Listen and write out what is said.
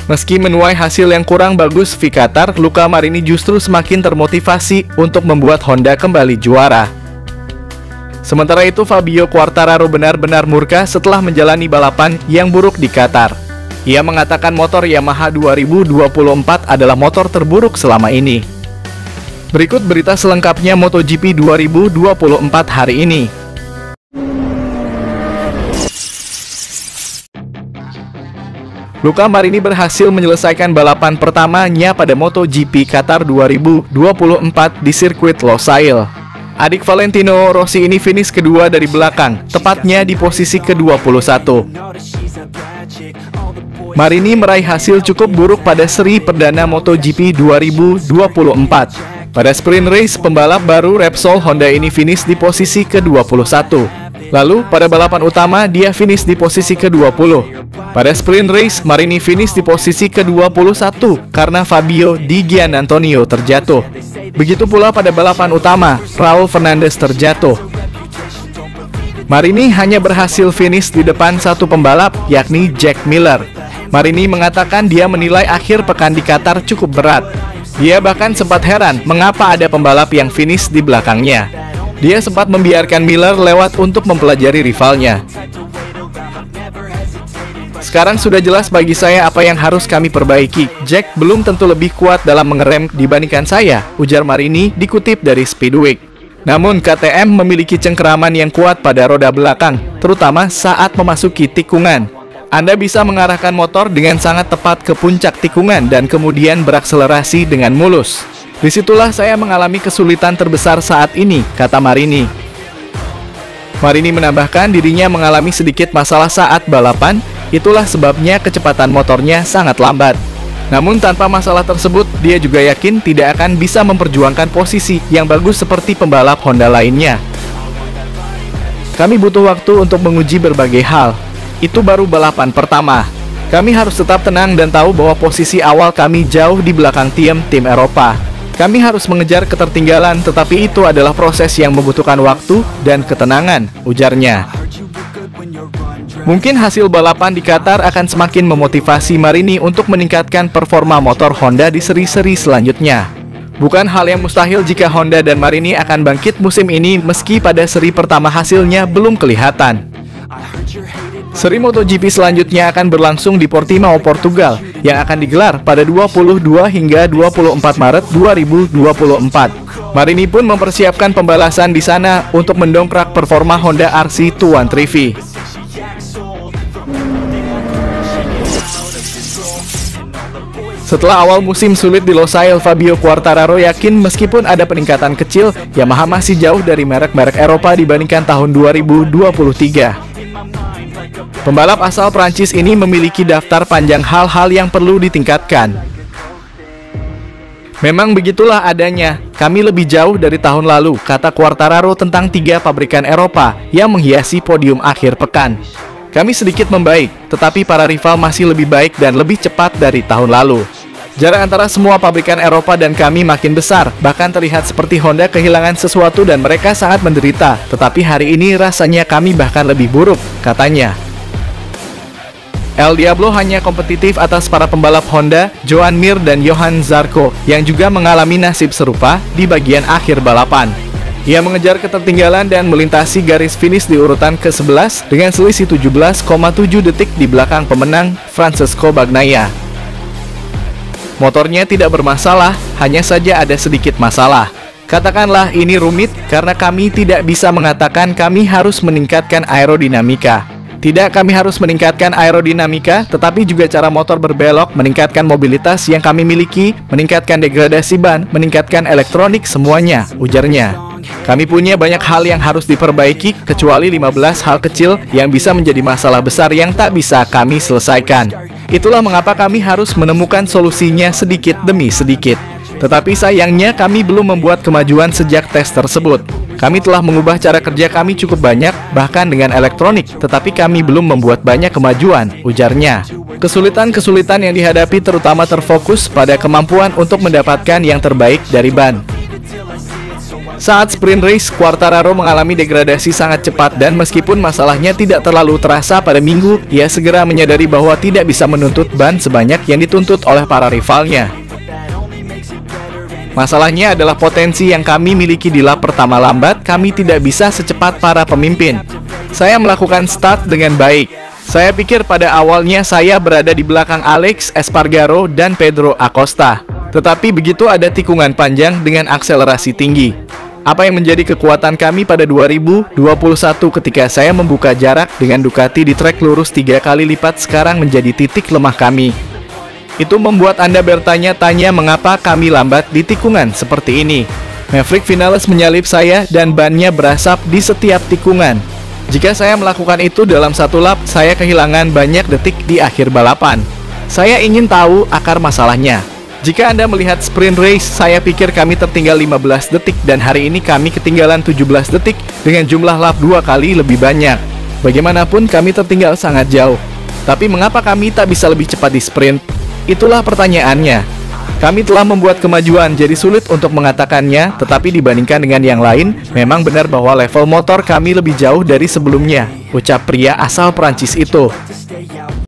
Meski menuai hasil yang kurang bagus di Qatar, Luca Marini justru semakin termotivasi untuk membuat Honda kembali juara. Sementara itu, Fabio Quartararo benar-benar murka setelah menjalani balapan yang buruk di Qatar. Ia mengatakan motor Yamaha 2024 adalah motor terburuk selama ini. Berikut berita selengkapnya MotoGP 2024 hari ini. Luca Marini berhasil menyelesaikan balapan pertamanya pada MotoGP Qatar 2024 di sirkuit Losail. Adik Valentino Rossi ini finish kedua dari belakang, tepatnya di posisi ke-21. Marini meraih hasil cukup buruk pada seri perdana MotoGP 2024. Pada sprint race, pembalap baru Repsol Honda ini finish di posisi ke-21. Lalu, pada balapan utama, dia finish di posisi ke-20. Pada sprint race, Marini finish di posisi ke-21 karena Fabio Di Giannantonio terjatuh. Begitu pula pada balapan utama, Raul Fernandez terjatuh. Marini hanya berhasil finish di depan satu pembalap, yakni Jack Miller. Marini mengatakan dia menilai akhir pekan di Qatar cukup berat. Dia bahkan sempat heran mengapa ada pembalap yang finish di belakangnya. Dia sempat membiarkan Miller lewat untuk mempelajari rivalnya. Sekarang sudah jelas bagi saya apa yang harus kami perbaiki. Jack belum tentu lebih kuat dalam mengerem dibandingkan saya, ujar Marini dikutip dari Speedweek. Namun KTM memiliki cengkeraman yang kuat pada roda belakang, terutama saat memasuki tikungan. Anda bisa mengarahkan motor dengan sangat tepat ke puncak tikungan dan kemudian berakselerasi dengan mulus. Disitulah saya mengalami kesulitan terbesar saat ini, kata Marini. Marini menambahkan dirinya mengalami sedikit masalah saat balapan, itulah sebabnya kecepatan motornya sangat lambat. Namun tanpa masalah tersebut, dia juga yakin tidak akan bisa memperjuangkan posisi yang bagus seperti pembalap Honda lainnya. Kami butuh waktu untuk menguji berbagai hal. Itu baru balapan pertama. Kami harus tetap tenang dan tahu bahwa posisi awal kami jauh di belakang tim Eropa. Kami harus mengejar ketertinggalan, tetapi itu adalah proses yang membutuhkan waktu dan ketenangan, ujarnya. Mungkin hasil balapan di Qatar akan semakin memotivasi Marini untuk meningkatkan performa motor Honda di seri-seri selanjutnya. Bukan hal yang mustahil jika Honda dan Marini akan bangkit musim ini meski pada seri pertama hasilnya belum kelihatan. Seri MotoGP selanjutnya akan berlangsung di Portimao, Portugal, yang akan digelar pada 22 hingga 24 Maret 2024. Marini pun mempersiapkan pembalasan di sana untuk mendongkrak performa Honda RC213V. Setelah awal musim sulit di Losail, Fabio Quartararo yakin meskipun ada peningkatan kecil, Yamaha masih jauh dari merek-merek Eropa dibandingkan tahun 2023. Pembalap asal Prancis ini memiliki daftar panjang hal-hal yang perlu ditingkatkan. Memang begitulah adanya, kami lebih jauh dari tahun lalu, kata Quartararo tentang 3 pabrikan Eropa yang menghiasi podium akhir pekan. Kami sedikit membaik, tetapi para rival masih lebih baik dan lebih cepat dari tahun lalu. Jarak antara semua pabrikan Eropa dan kami makin besar, bahkan terlihat seperti Honda kehilangan sesuatu dan mereka sangat menderita, tetapi hari ini rasanya kami bahkan lebih buruk, katanya. El Diablo hanya kompetitif atas para pembalap Honda, Joan Mir dan Johan Zarco, yang juga mengalami nasib serupa di bagian akhir balapan. Ia mengejar ketertinggalan dan melintasi garis finish di urutan ke-11 dengan selisih 17,7 detik di belakang pemenang Francesco Bagnaia. Motornya tidak bermasalah, hanya saja ada sedikit masalah. Katakanlah ini rumit karena kami tidak bisa mengatakan kami harus meningkatkan aerodinamika. Tidak, kami harus meningkatkan aerodinamika, tetapi juga cara motor berbelok, meningkatkan mobilitas yang kami miliki, meningkatkan degradasi ban, meningkatkan elektronik, semuanya, ujarnya. Kami punya banyak hal yang harus diperbaiki, kecuali 15 hal kecil yang bisa menjadi masalah besar yang tak bisa kami selesaikan. Itulah mengapa kami harus menemukan solusinya sedikit demi sedikit. Tetapi sayangnya kami belum membuat kemajuan sejak tes tersebut. Kami telah mengubah cara kerja kami cukup banyak, bahkan dengan elektronik, tetapi kami belum membuat banyak kemajuan, ujarnya. Kesulitan-kesulitan yang dihadapi terutama terfokus pada kemampuan untuk mendapatkan yang terbaik dari ban. Saat sprint race, Quartararo mengalami degradasi sangat cepat dan meskipun masalahnya tidak terlalu terasa pada minggu, ia segera menyadari bahwa tidak bisa menuntut ban sebanyak yang dituntut oleh para rivalnya. Masalahnya adalah potensi yang kami miliki di lap pertama lambat, kami tidak bisa secepat para pemimpin. Saya melakukan start dengan baik. Saya pikir pada awalnya saya berada di belakang Alex Espargaro dan Pedro Acosta. Tetapi begitu ada tikungan panjang dengan akselerasi tinggi. Apa yang menjadi kekuatan kami pada 2021 ketika saya membuka jarak dengan Ducati di trek lurus 3 kali lipat sekarang menjadi titik lemah kami. Itu membuat Anda bertanya-tanya mengapa kami lambat di tikungan seperti ini. Maverick Vinales menyalip saya dan bannya berasap di setiap tikungan. Jika saya melakukan itu dalam satu lap, saya kehilangan banyak detik di akhir balapan. Saya ingin tahu akar masalahnya. Jika Anda melihat sprint race, saya pikir kami tertinggal 15 detik dan hari ini kami ketinggalan 17 detik dengan jumlah lap 2 kali lebih banyak. Bagaimanapun kami tertinggal sangat jauh. Tapi mengapa kami tak bisa lebih cepat di sprint? Itulah pertanyaannya. Kami telah membuat kemajuan, jadi sulit untuk mengatakannya, tetapi dibandingkan dengan yang lain, memang benar bahwa level motor kami lebih jauh dari sebelumnya, ucap pria asal Prancis itu.